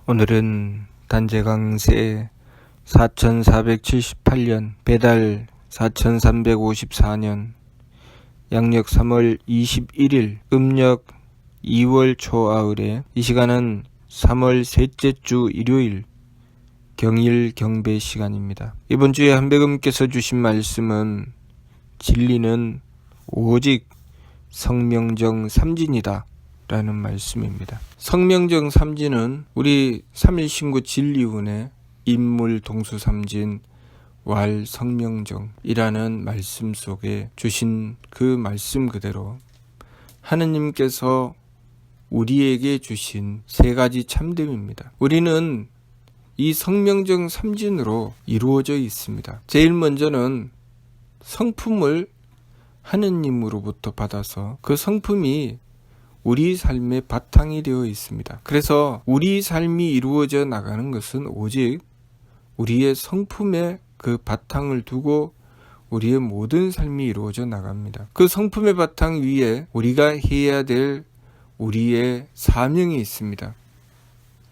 오늘은 단재강세 4478년 배달 4354년 양력 3월 21일 음력 2월 초아을에 이 시간은 3월 셋째 주 일요일 경일 경배 시간입니다. 이번 주에 한백음께서 주신 말씀은 진리는 오직 성명정 삼진이다 라는 말씀입니다. 성명정 삼진은 우리 3.1신구 진리운의 인물 동수 삼진 왈 성명정이라는 말씀 속에 주신 그 말씀 그대로 하느님께서 우리에게 주신 세 가지 참됨입니다. 우리는 이 성명정 삼진으로 이루어져 있습니다. 제일 먼저는 성품을 하느님으로부터 받아서 그 성품이 우리 삶의 바탕이 되어 있습니다. 그래서 우리 삶이 이루어져 나가는 것은 오직 우리의 성품의 그 바탕을 두고 우리의 모든 삶이 이루어져 나갑니다. 그 성품의 바탕 위에 우리가 해야 될 우리의 사명이 있습니다.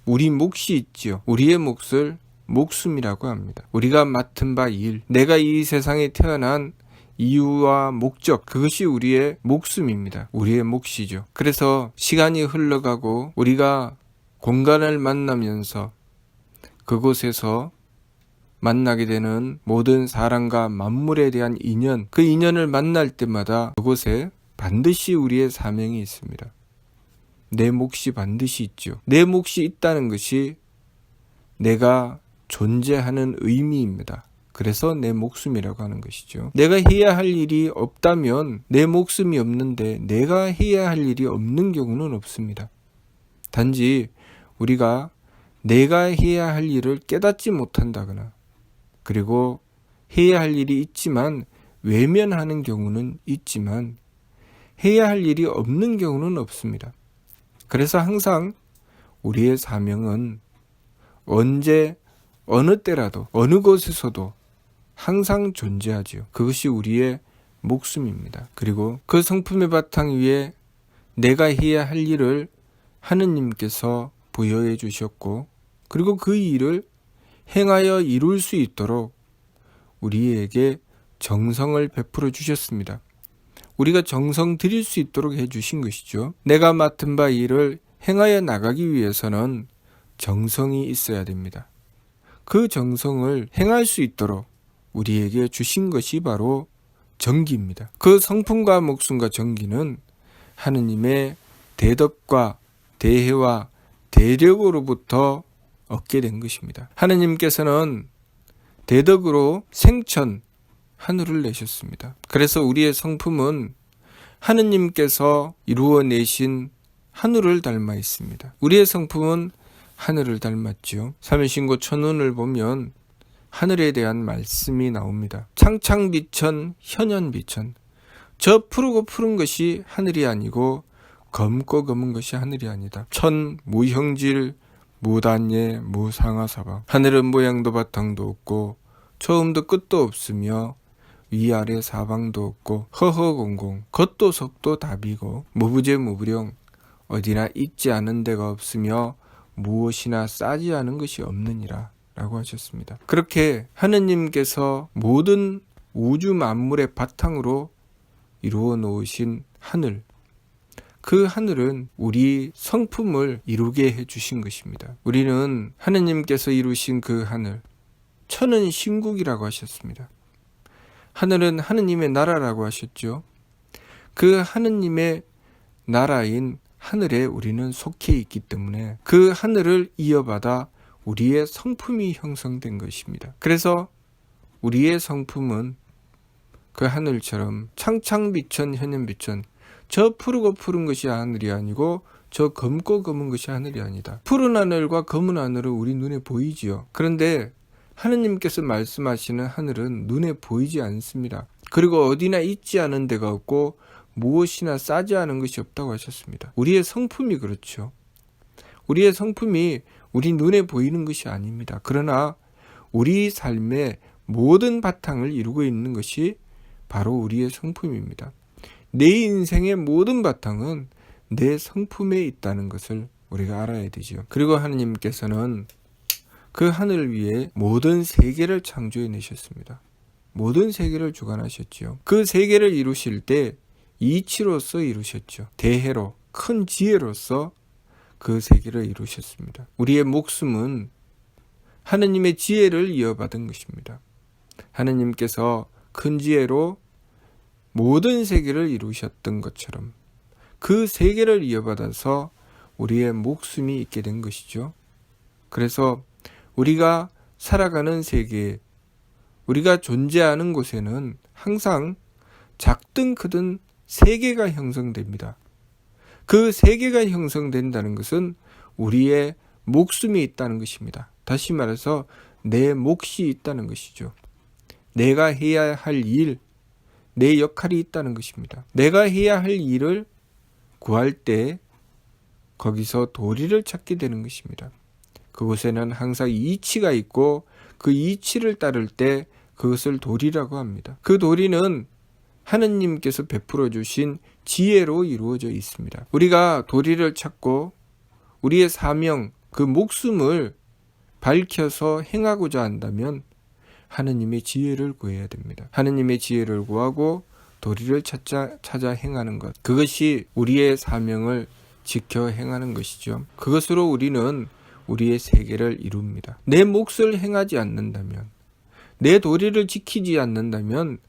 우리 몫이 있지요. 우리의 몫을 목숨이라고 합니다. 우리가 맡은 바 일, 내가 이 세상에 태어난 이유와 목적, 그것이 우리의 목숨입니다. 우리의 몫이죠. 그래서 시간이 흘러가고 우리가 공간을 만나면서 그곳에서 만나게 되는 모든 사람과 만물에 대한 인연, 그 인연을 만날 때마다 그곳에 반드시 우리의 사명이 있습니다. 내 몫이 반드시 있죠. 내 몫이 있다는 것이 내가 존재하는 의미입니다. 그래서 내 목숨이라고 하는 것이죠. 내가 해야 할 일이 없다면 내 목숨이 없는데 내가 해야 할 일이 없는 경우는 없습니다. 단지 우리가 내가 해야 할 일을 깨닫지 못한다거나 그리고 해야 할 일이 있지만 외면하는 경우는 있지만 해야 할 일이 없는 경우는 없습니다. 그래서 항상 우리의 사명은 언제 어느 때라도 어느 곳에서도 항상 존재하지요. 그것이 우리의 목숨입니다. 그리고 그 성품의 바탕 위에 내가 해야 할 일을 하느님께서 부여해 주셨고 그리고 그 일을 행하여 이룰 수 있도록 우리에게 정성을 베풀어 주셨습니다. 우리가 정성 들일 수 있도록 해 주신 것이죠. 내가 맡은 바 일을 행하여 나가기 위해서는 정성이 있어야 됩니다. 그 정성을 행할 수 있도록 우리에게 주신 것이 바로 정기입니다. 그 성품과 목숨과 정기는 하느님의 대덕과 대혜와 대력으로부터 얻게 된 것입니다. 하느님께서는 대덕으로 생천 하늘을 내셨습니다. 그래서 우리의 성품은 하느님께서 이루어내신 하늘을 닮아 있습니다. 우리의 성품은 하늘을 닮았지요. 3.1신구 천운을 보면 하늘에 대한 말씀이 나옵니다. 창창비천 현현비천. 저 푸르고 푸른 것이 하늘이 아니고 검고 검은 것이 하늘이 아니다. 천 무형질 무단예 무상하사방. 하늘은 모양도 바탕도 없고 처음도 끝도 없으며 위아래 사방도 없고 허허공공 겉도 속도 답이고 무부재 무부령 어디나 있지 않은 데가 없으며 무엇이나 싸지 않은 것이 없느니라 라고 하셨습니다. 그렇게 하느님께서 모든 우주 만물의 바탕으로 이루어 놓으신 하늘, 그 하늘은 우리 성품을 이루게 해주신 것입니다. 우리는 하느님께서 이루신 그 하늘, 천은 신국이라고 하셨습니다. 하늘은 하느님의 나라라고 하셨죠. 그 하느님의 나라인 하늘에 우리는 속해 있기 때문에 그 하늘을 이어받아 우리의 성품이 형성된 것입니다. 그래서 우리의 성품은 그 하늘처럼 창창비천 현현비천, 저 푸르고 푸른 것이 하늘이 아니고 저 검고 검은 것이 하늘이 아니다. 푸른 하늘과 검은 하늘은 우리 눈에 보이지요. 그런데 하느님께서 말씀하시는 하늘은 눈에 보이지 않습니다. 그리고 어디나 있지 않은 데가 없고 무엇이나 싸지 않은 것이 없다고 하셨습니다. 우리의 성품이 그렇죠. 우리의 성품이 우리 눈에 보이는 것이 아닙니다. 그러나 우리 삶의 모든 바탕을 이루고 있는 것이 바로 우리의 성품입니다. 내 인생의 모든 바탕은 내 성품에 있다는 것을 우리가 알아야 되죠. 그리고 하느님께서는 그 하늘을 위해 모든 세계를 창조해 내셨습니다. 모든 세계를 주관하셨죠. 그 세계를 이루실 때 이치로서 이루셨죠. 대해로, 큰 지혜로서 그 세계를 이루셨습니다. 우리의 목숨은 하느님의 지혜를 이어받은 것입니다. 하느님께서 큰 지혜로 모든 세계를 이루셨던 것처럼 그 세계를 이어받아서 우리의 목숨이 있게 된 것이죠. 그래서 우리가 살아가는 세계, 우리가 존재하는 곳에는 항상 작든 크든 세계가 형성됩니다. 그 세계가 형성된다는 것은 우리의 목숨이 있다는 것입니다. 다시 말해서 내 몫이 있다는 것이죠. 내가 해야 할 일, 내 역할이 있다는 것입니다. 내가 해야 할 일을 구할 때 거기서 도리를 찾게 되는 것입니다. 그곳에는 항상 이치가 있고 그 이치를 따를 때 그것을 도리라고 합니다. 그 도리는 하느님께서 베풀어 주신 지혜로 이루어져 있습니다. 우리가 도리를 찾고 우리의 사명, 그 목숨을 밝혀서 행하고자 한다면 하느님의 지혜를 구해야 됩니다. 하느님의 지혜를 구하고 도리를 찾아 행하는 것, 그것이 우리의 사명을 지켜 행하는 것이죠. 그것으로 우리는 우리의 세계를 이룹니다. 내 몫을 행하지 않는다면, 내 도리를 지키지 않는다면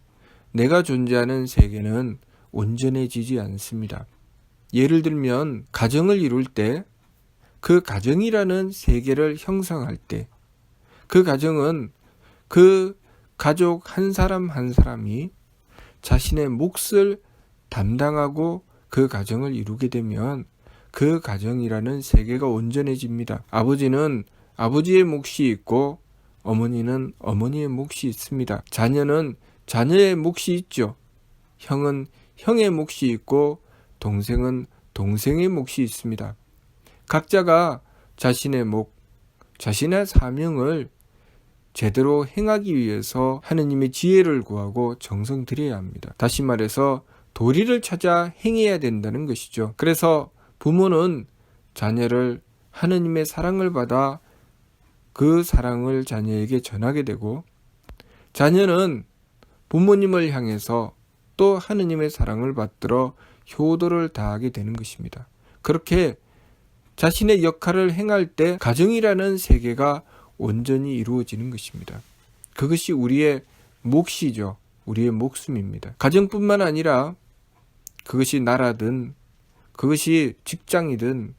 내가 존재하는 세계는 온전해지지 않습니다. 예를 들면 가정을 이룰 때 그 가정이라는 세계를 형성할 때 그 가정은 그 가족 한 사람 한 사람이 자신의 몫을 담당하고 그 가정을 이루게 되면 그 가정이라는 세계가 온전해집니다. 아버지는 아버지의 몫이 있고 어머니는 어머니의 몫이 있습니다. 자녀는 자녀의 몫이 있죠. 형은 형의 몫이 있고 동생은 동생의 몫이 있습니다. 각자가 자신의 몫, 자신의 사명을 제대로 행하기 위해서 하느님의 지혜를 구하고 정성 들여야 합니다. 다시 말해서 도리를 찾아 행해야 된다는 것이죠. 그래서 부모는 자녀를 하느님의 사랑을 받아 그 사랑을 자녀에게 전하게 되고, 자녀는 부모님을 향해서 또 하느님의 사랑을 받들어 효도를 다하게 되는 것입니다. 그렇게 자신의 역할을 행할 때 가정이라는 세계가 온전히 이루어지는 것입니다. 그것이 우리의 몫이죠. 우리의 목숨입니다. 가정뿐만 아니라 그것이 나라든 그것이 직장이든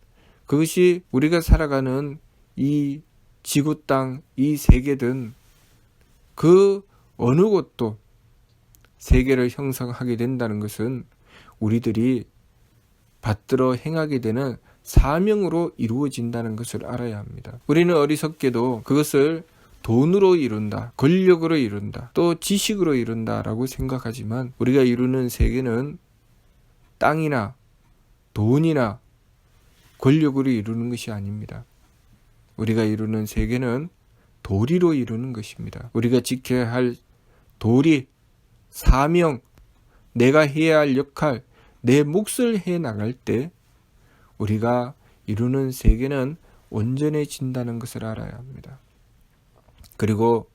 그것이 우리가 살아가는 이 지구 땅, 이 세계든 그 어느 곳도 세계를 형성하게 된다는 것은 우리들이 받들어 행하게 되는 사명으로 이루어진다는 것을 알아야 합니다. 우리는 어리석게도 그것을 돈으로 이룬다, 권력으로 이룬다, 또 지식으로 이룬다라고 생각하지만 우리가 이루는 세계는 땅이나 돈이나 권력으로 이루는 것이 아닙니다. 우리가 이루는 세계는 도리로 이루는 것입니다. 우리가 지켜야 할 도리, 사명, 내가 해야 할 역할, 내 몫을 해 나갈 때 우리가 이루는 세계는 온전해진다는 것을 알아야 합니다. 그리고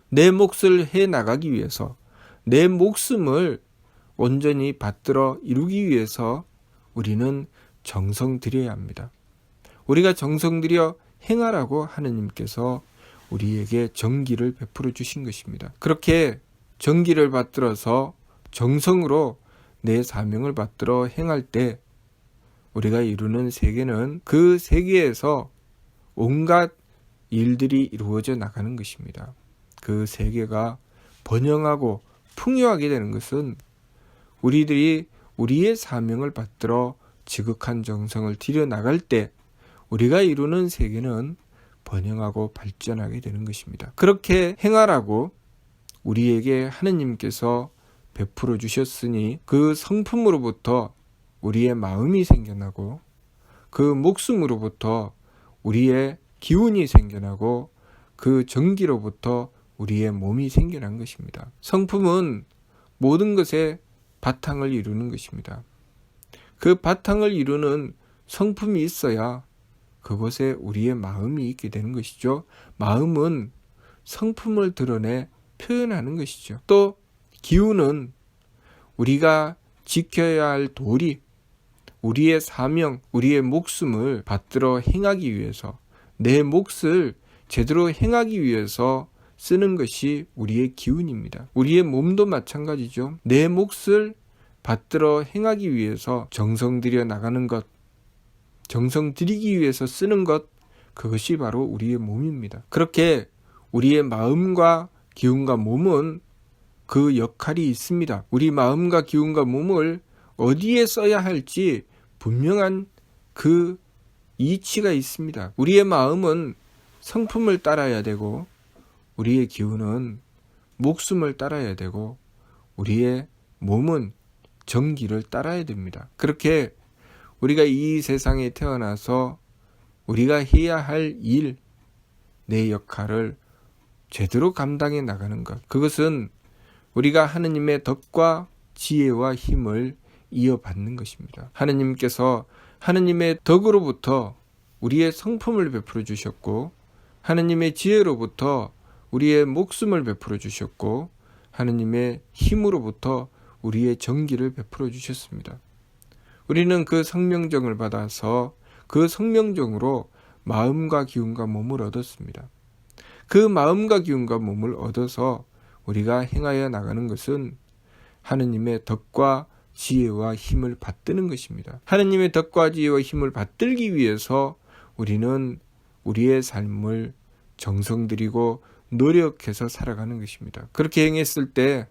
내 몫을 해 나가기 위해서, 내 목숨을 온전히 받들어 이루기 위해서 우리는 정성 들여야 합니다. 우리가 정성 들여 행하라고 하느님께서 우리에게 정기를 베풀어 주신 것입니다. 그렇게 정기를 받들어서 정성으로 내 사명을 받들어 행할 때 우리가 이루는 세계는 그 세계에서 온갖 일들이 이루어져 나가는 것입니다. 그 세계가 번영하고 풍요하게 되는 것은 우리들이 우리의 사명을 받들어 지극한 정성을 들여 나갈 때 우리가 이루는 세계는 번영하고 발전하게 되는 것입니다. 그렇게 행하라고 우리에게 하느님께서 베풀어 주셨으니 그 성품으로부터 우리의 마음이 생겨나고 그 목숨으로부터 우리의 기운이 생겨나고 그 정기로부터 우리의 몸이 생겨난 것입니다. 성품은 모든 것의 바탕을 이루는 것입니다. 그 바탕을 이루는 성품이 있어야 그곳에 우리의 마음이 있게 되는 것이죠. 마음은 성품을 드러내 표현하는 것이죠. 또 기운은 우리가 지켜야 할 도리, 우리의 사명, 우리의 목숨을 받들어 행하기 위해서, 내 몫을 제대로 행하기 위해서 쓰는 것이 우리의 기운입니다. 우리의 몸도 마찬가지죠. 내 몫을 받들어 행하기 위해서 정성 들여 나가는 것, 정성 들이기 위해서 쓰는 것, 그것이 바로 우리의 몸입니다. 그렇게 우리의 마음과 기운과 몸은 그 역할이 있습니다. 우리 마음과 기운과 몸을 어디에 써야 할지 분명한 그 이치가 있습니다. 우리의 마음은 성품을 따라야 되고, 우리의 기운은 목숨을 따라야 되고, 우리의 몸은 정기를 따라야 됩니다. 그렇게 우리가 이 세상에 태어나서 우리가 해야 할 일, 내 역할을 제대로 감당해 나가는 것, 그것은 우리가 하느님의 덕과 지혜와 힘을 이어받는 것입니다. 하느님께서 하느님의 덕으로부터 우리의 성품을 베풀어 주셨고, 하느님의 지혜로부터 우리의 목숨을 베풀어 주셨고, 하느님의 힘으로부터 우리의 정기를 베풀어 주셨습니다. 우리는 그 성명정을 받아서 그 성명정으로 마음과 기운과 몸을 얻었습니다. 그 마음과 기운과 몸을 얻어서 우리가 행하여 나가는 것은 하느님의 덕과 지혜와 힘을 받드는 것입니다. 하느님의 덕과 지혜와 힘을 받들기 위해서 우리는 우리의 삶을 정성 들이고 노력해서 살아가는 것입니다. 그렇게 행했을 때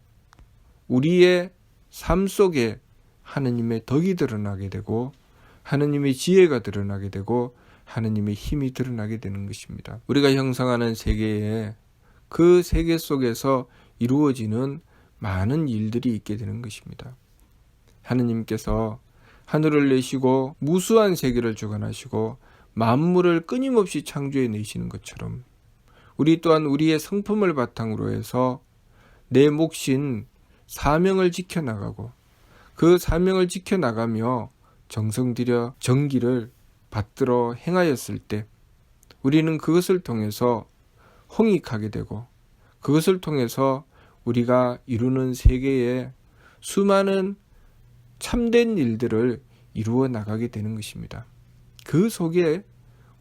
우리의 삶 속에 하느님의 덕이 드러나게 되고, 하느님의 지혜가 드러나게 되고, 하느님의 힘이 드러나게 되는 것입니다. 우리가 형성하는 세계에, 그 세계 속에서 이루어지는 많은 일들이 있게 되는 것입니다. 하느님께서 하늘을 내시고 무수한 세계를 주관하시고 만물을 끊임없이 창조해 내시는 것처럼, 우리 또한 우리의 성품을 바탕으로 해서 내 몫인 사명을 지켜나가고, 그 사명을 지켜나가며 정성 들여 정기를 받들어 행하였을 때 우리는 그것을 통해서 홍익하게 되고, 그것을 통해서 우리가 이루는 세계에 수많은 참된 일들을 이루어 나가게 되는 것입니다. 그 속에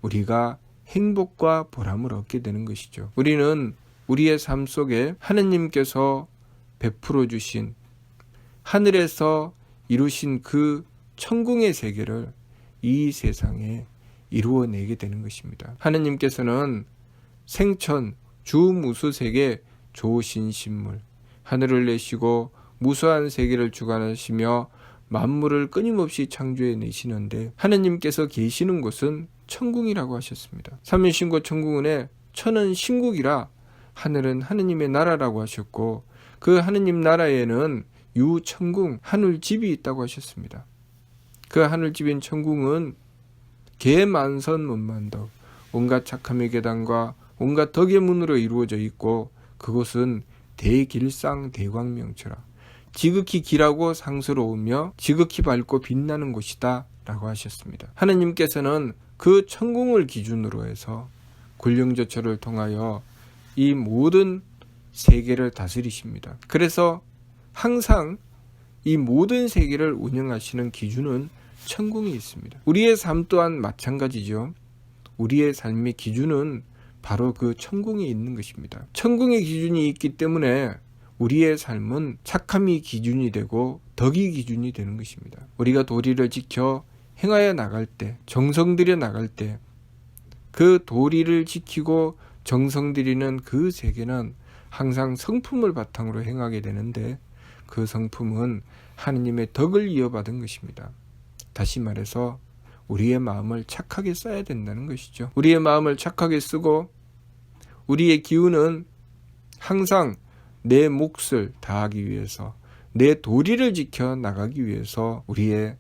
우리가 행복과 보람을 얻게 되는 것이죠. 우리는 우리의 삶 속에 하느님께서 베풀어 주신, 하늘에서 이루신 그 천궁의 세계를 이 세상에 이루어내게 되는 것입니다. 하느님께서는 생천, 주무수세계 좋으신 신물, 하늘을 내시고 무수한 세계를 주관하시며 만물을 끊임없이 창조해 내시는데, 하느님께서 계시는 곳은 천궁이라고 하셨습니다. 삼위신고 천궁은에 천은 신국이라 하늘은 하느님의 나라라고 하셨고, 그 하느님 나라에는 유천궁, 하늘집이 있다고 하셨습니다. 그 하늘집인 천궁은 계만선문만덕, 온갖 착함의 계단과 온갖 덕의 문으로 이루어져 있고, 그곳은 대길상 대광명처라 지극히 길하고 상스러우며 지극히 밝고 빛나는 곳이다 라고 하셨습니다. 하느님께서는 그 천궁을 기준으로 해서 굴령저처를 통하여 이 모든 세계를 다스리십니다. 그래서 항상 이 모든 세계를 운영하시는 기준은 천궁이 있습니다. 우리의 삶 또한 마찬가지죠. 우리의 삶의 기준은 바로 그 천궁에 있는 것입니다. 천궁의 기준이 있기 때문에 우리의 삶은 착함이 기준이 되고 덕이 기준이 되는 것입니다. 우리가 도리를 지켜 행하여 나갈 때, 정성 들여 나갈 때, 그 도리를 지키고 정성 들이는 그 세계는 항상 성품을 바탕으로 행하게 되는데, 그 성품은 하느님의 덕을 이어받은 것입니다. 다시 말해서 우리의 마음을 착하게 써야 된다는 것이죠. 우리의 마음을 착하게 쓰고 우리의 기운은 항상 내 몫을 다하기 위해서, 내 도리를 지켜 나가기 위해서 우리의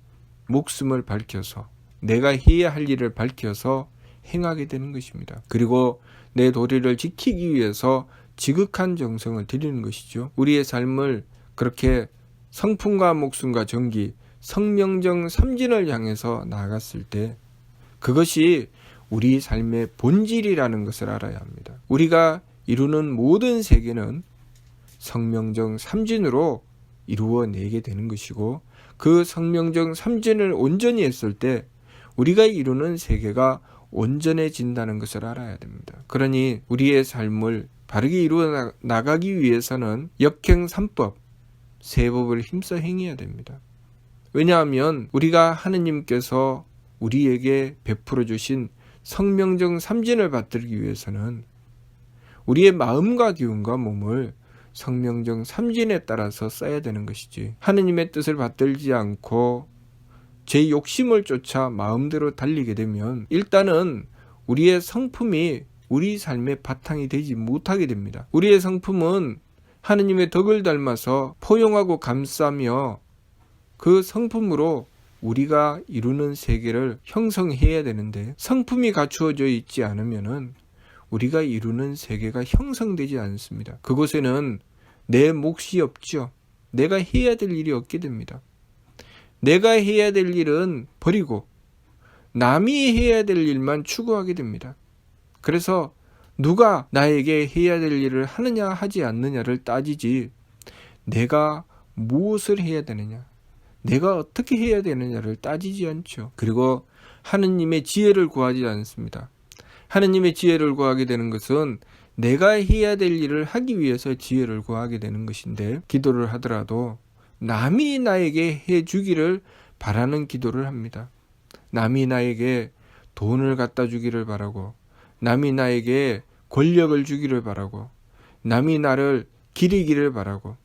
목숨을 밝혀서, 내가 해야 할 일을 밝혀서 행하게 되는 것입니다. 그리고 내 도리를 지키기 위해서 지극한 정성을 들이는 것이죠. 우리의 삶을 그렇게 성품과 목숨과 정기, 성명정 삼진을 향해서 나아갔을 때, 그것이 우리 삶의 본질이라는 것을 알아야 합니다. 우리가 이루는 모든 세계는 성명정 삼진으로 이루어내게 되는 것이고, 그 성명정 삼진을 온전히 했을 때 우리가 이루는 세계가 온전해진다는 것을 알아야 됩니다. 그러니 우리의 삶을 바르게 이루어 나가기 위해서는 역행삼법, 세법을 힘써 행해야 됩니다. 왜냐하면 우리가 하느님께서 우리에게 베풀어 주신 성명정 삼진을 받들기 위해서는 우리의 마음과 기운과 몸을 성명정 삼진에 따라서 써야 되는 것이지, 하느님의 뜻을 받들지 않고 제 욕심을 쫓아 마음대로 달리게 되면 일단은 우리의 성품이 우리 삶의 바탕이 되지 못하게 됩니다. 우리의 성품은 하느님의 덕을 닮아서 포용하고 감싸며 그 성품으로 우리가 이루는 세계를 형성해야 되는데, 성품이 갖추어져 있지 않으면은 우리가 이루는 세계가 형성되지 않습니다. 그곳에는 내 몫이 없죠. 내가 해야 될 일이 없게 됩니다. 내가 해야 될 일은 버리고 남이 해야 될 일만 추구하게 됩니다. 그래서 누가 나에게 해야 될 일을 하느냐 하지 않느냐를 따지지, 내가 무엇을 해야 되느냐, 내가 어떻게 해야 되느냐를 따지지 않죠. 그리고 하느님의 지혜를 구하지 않습니다. 하느님의 지혜를 구하게 되는 것은 내가 해야 될 일을 하기 위해서 지혜를 구하게 되는 것인데, 기도를 하더라도 남이 나에게 해주기를 바라는 기도를 합니다. 남이 나에게 돈을 갖다 주기를 바라고, 남이 나에게 권력을 주기를 바라고, 남이 나를 기리기를 바라고,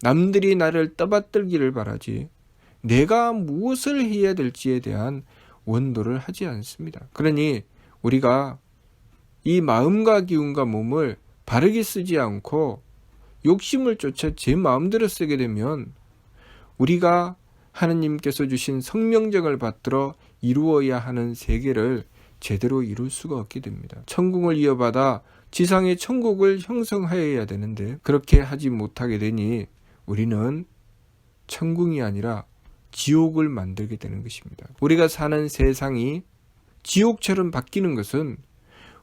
남들이 나를 떠받들기를 바라지, 내가 무엇을 해야 될지에 대한 원도를 하지 않습니다. 그러니 우리가 이 마음과 기운과 몸을 바르게 쓰지 않고 욕심을 쫓아 제 마음대로 쓰게 되면 우리가 하느님께서 주신 성명정을 받들어 이루어야 하는 세계를 제대로 이룰 수가 없게 됩니다. 천국을 이어받아 지상의 천국을 형성하여야 되는데 그렇게 하지 못하게 되니 우리는 천국이 아니라 지옥을 만들게 되는 것입니다. 우리가 사는 세상이 지옥처럼 바뀌는 것은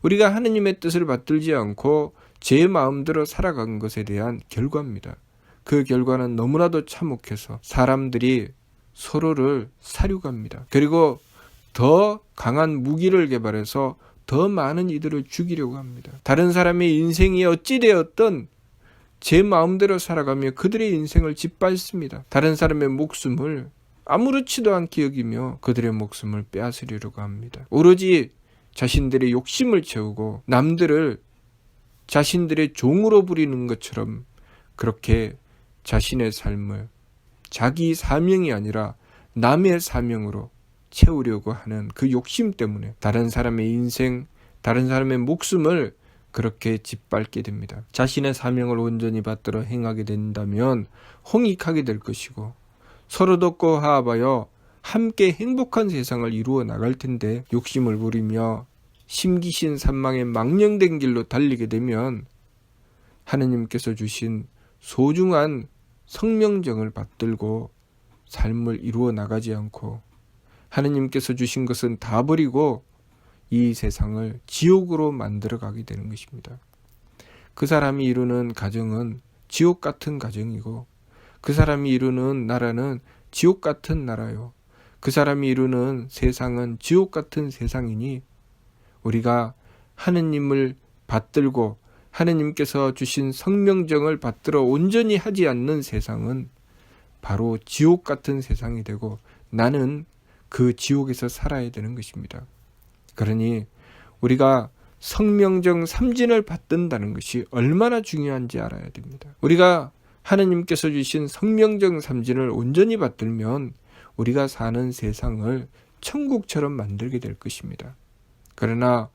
우리가 하느님의 뜻을 받들지 않고 제 마음대로 살아간 것에 대한 결과입니다. 그 결과는 너무나도 참혹해서 사람들이 서로를 사륙합니다. 그리고 더 강한 무기를 개발해서 더 많은 이들을 죽이려고 합니다. 다른 사람의 인생이 어찌되었든 제 마음대로 살아가며 그들의 인생을 짓밟습니다. 다른 사람의 목숨을 아무렇지도 않게 여기며 그들의 목숨을 빼앗으려고 합니다. 오로지 자신들의 욕심을 채우고 남들을 자신들의 종으로 부리는 것처럼 그렇게 자신의 삶을 자기 사명이 아니라 남의 사명으로 채우려고 하는 그 욕심 때문에 다른 사람의 인생, 다른 사람의 목숨을 그렇게 짓밟게 됩니다. 자신의 사명을 온전히 받들어 행하게 된다면 홍익하게 될 것이고 서로 돕고 화합하여 함께 행복한 세상을 이루어 나갈 텐데, 욕심을 부리며 심기신 산망에 망령된 길로 달리게 되면 하느님께서 주신 소중한 성명정을 받들고 삶을 이루어 나가지 않고 하느님께서 주신 것은 다 버리고 이 세상을 지옥으로 만들어 가게 되는 것입니다. 그 사람이 이루는 가정은 지옥 같은 가정이고 그 사람이 이루는 나라는 지옥 같은 나라요. 그 사람이 이루는 세상은 지옥 같은 세상이니 우리가 하느님을 받들고 하느님께서 주신 성명정을 받들어 온전히 하지 않는 세상은 바로 지옥 같은 세상이 되고 나는 그 지옥에서 살아야 되는 것입니다. 그러니 우리가 성명정 삼진을 받든다는 것이 얼마나 중요한지 알아야 됩니다. 우리가 하느님께서 주신 성명정 삼진을 온전히 받들면 우리가 사는 세상을 천국처럼 만들게 될 것입니다. 그러나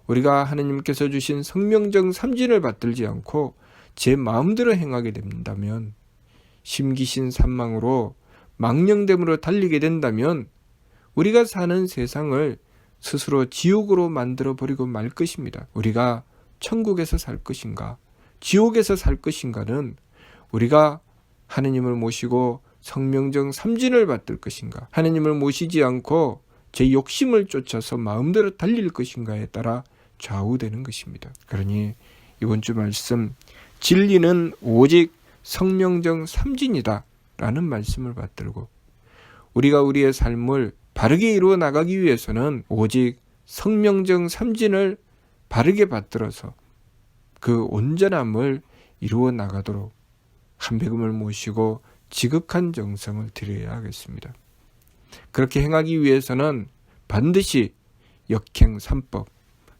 우리가 하느님께서 주신 성명정 삼진을 받들지 않고 제 마음대로 행하게 된다면, 심기신 산망으로 망령됨으로 달리게 된다면 우리가 사는 세상을 스스로 지옥으로 만들어 버리고 말 것입니다. 우리가 천국에서 살 것인가 지옥에서 살 것인가는 우리가 하느님을 모시고 성명정 삼진을 받들 것인가, 하느님을 모시지 않고 제 욕심을 쫓아서 마음대로 달릴 것인가에 따라 좌우되는 것입니다. 그러니 이번 주 말씀, 진리는 오직 성명정 삼진이다 라는 말씀을 받들고, 우리가 우리의 삶을 바르게 이루어 나가기 위해서는 오직 성명정 삼진을 바르게 받들어서 그 온전함을 이루어 나가도록 한배금을 모시고 지극한 정성을 들여야 하겠습니다. 그렇게 행하기 위해서는 반드시 역행 삼법,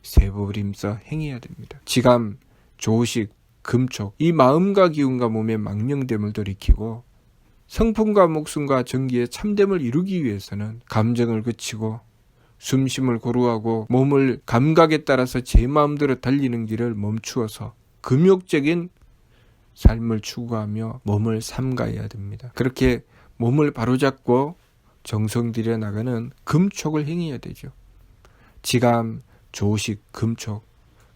세법을 힘써 행해야 됩니다. 지감, 조식, 금촉, 이 마음과 기운과 몸의 망령됨을 돌이키고 성품과 목숨과 정기의 참됨을 이루기 위해서는 감정을 그치고 숨심을 고루하고 몸을 감각에 따라서 제 마음대로 달리는 길을 멈추어서 금욕적인 삶을 추구하며 몸을 삼가해야 됩니다. 그렇게 몸을 바로잡고 정성 들여 나가는 금촉을 행해야 되죠. 지감, 조식, 금촉,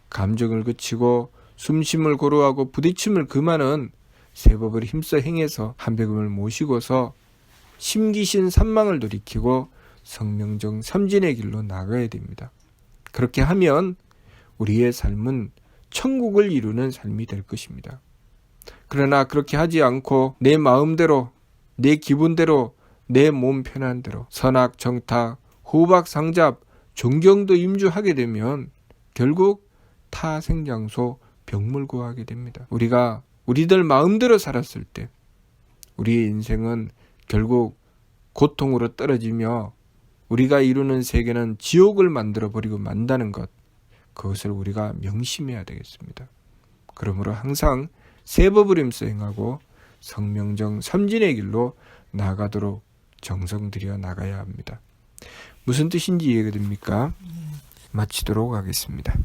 감정을 그치고 숨심을 고루하고 부딪힘을 금하는 세법을 힘써 행해서 한배금을 모시고서 심기신 삼망을 돌이키고 성명정 삼진의 길로 나가야 됩니다. 그렇게 하면 우리의 삶은 천국을 이루는 삶이 될 것입니다. 그러나 그렇게 하지 않고 내 마음대로, 내 기분대로, 내 몸 편한 대로 선악, 정탁, 호박, 상잡, 존경도 임주하게 되면 결국 타생장소, 병물고하게 됩니다. 우리가 우리들 마음대로 살았을 때 우리의 인생은 결국 고통으로 떨어지며 우리가 이루는 세계는 지옥을 만들어버리고 만다는 것, 그것을 우리가 명심해야 되겠습니다. 그러므로 항상 세법을 힘써 행하고 성명정 삼진의 길로 나가도록 정성 들여 나가야 합니다. 무슨 뜻인지 이해가 됩니까? 마치도록 하겠습니다.